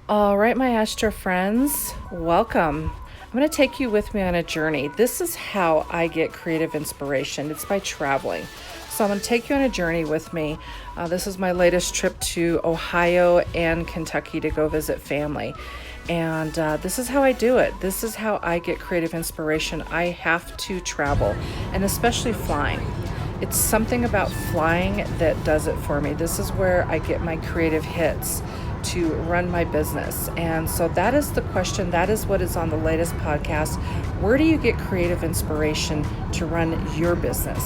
All right, my Astro friends, welcome. I'm going to take you with me on a journey. This is how I get creative inspiration. It's by traveling. So I'm going to take you on a journey with me. This is my latest trip to Ohio and Kentucky to go visit family. And this is how I do it. This is how I get creative inspiration. I have to travel, and especially flying. It's something about flying that does it for me. This is where I get my creative hits to run my business. And so that is the question. That is what is on the latest podcast. Where do you get creative inspiration to run your business?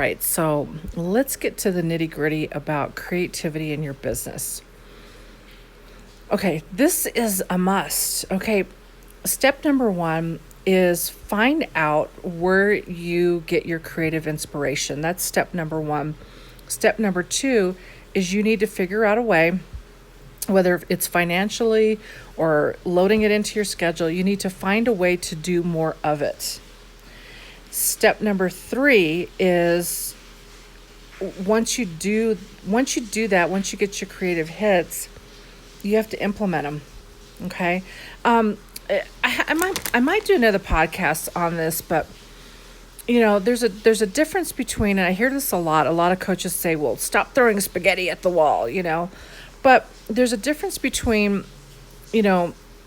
right, so let's get to the nitty gritty about creativity in your business. Okay, this is a must. Okay, step number one is find out where you get your creative inspiration. That's step number one. Step number two is you need to figure out a way, whether it's financially or loading it into your schedule, you need to find a way to do more of it. Step number three is once you do that, once you get your creative hits, you have to implement them. Okay. I might do another podcast on this, but there's a difference between, and I hear this a lot of coaches say, well, stop throwing spaghetti at the wall, but there's a difference between,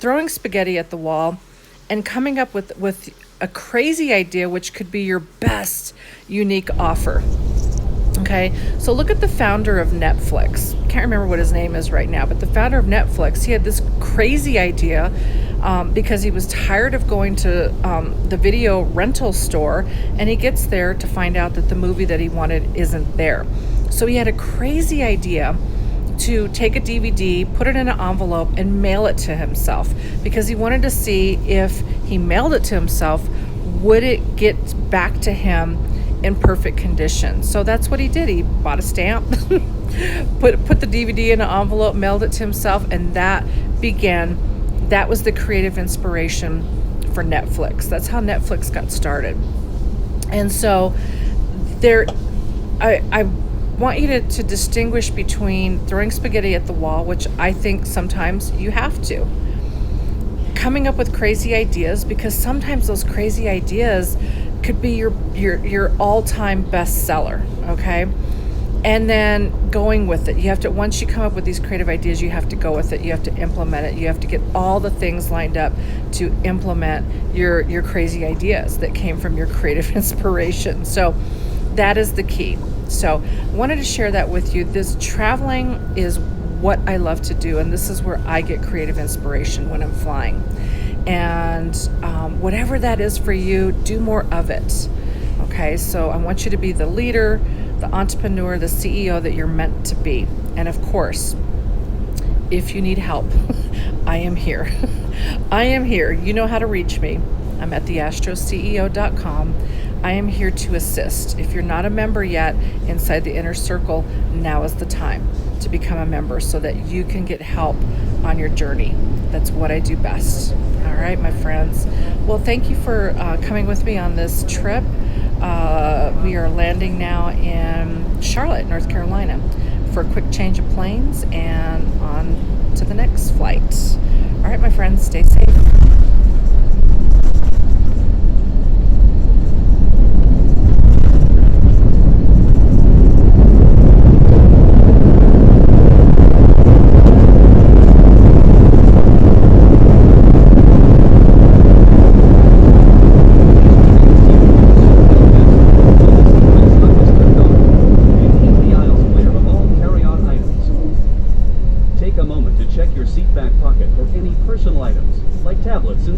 throwing spaghetti at the wall and coming up with a crazy idea, which could be your best unique offer. Okay, so look at the founder of Netflix. Can't remember what his name is right now, but the founder of Netflix, he had this crazy idea because he was tired of going to the video rental store, and he gets there to find out that the movie that he wanted isn't there. So he had a crazy idea to take a DVD, put it in an envelope, and mail it to himself because he wanted to see if he mailed it to himself, would it get back to him in perfect condition. So that's what he did. He bought a stamp, put the DVD in an envelope, mailed it to himself, and that was the creative inspiration for Netflix. That's how Netflix got started. And so I want you to distinguish between throwing spaghetti at the wall, which I think sometimes you have to, coming up with crazy ideas, because sometimes those crazy ideas could be your all-time bestseller, okay? And then going with it. You have to, once you come up with these creative ideas, you have to go with it. You have to implement it. You have to get all the things lined up to implement your crazy ideas that came from your creative inspiration. So that is the key. So I wanted to share that with you. This traveling is what I love to do, and this is where I get creative inspiration when I'm flying. And whatever that is for you, do more of it. Okay, so I want you to be the leader, the entrepreneur, the CEO that you're meant to be. And of course, if you need help, I am here. I am here. You know how to reach me. I'm at theastroceo.com. I am here to assist. If you're not a member yet inside the Inner Circle, now is the time to become a member so that you can get help on your journey. That's what I do best. All right, my friends. Well, thank you for coming with me on this trip. We are landing now in Charlotte, North Carolina, for a quick change of planes and on to the next flight. All right, my friends, stay safe.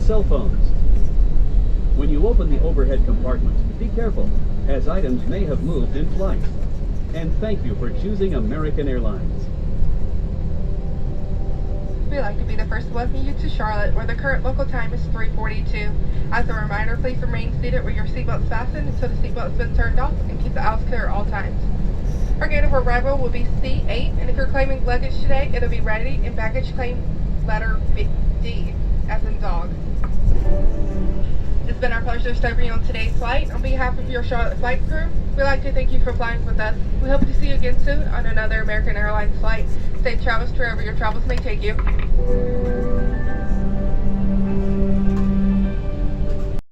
Cell phones. When you open the overhead compartment, be careful, as items may have moved in flight. And thank you for choosing American Airlines. We'd like to be the first to welcome you to Charlotte, where the current local time is 3:42. As a reminder, please remain seated with your seatbelts fastened until the seatbelt has been turned off, and keep the aisles clear at all times. Our gate of arrival will be C8, and if you're claiming luggage today, it'll be ready in baggage claim letter D, as in dog. It's been our pleasure serving you on today's flight. On behalf of your Charlotte flight crew, we'd like to thank you for flying with us. We hope to see you again soon on another American Airlines flight. Safe travels to wherever your travels may take you.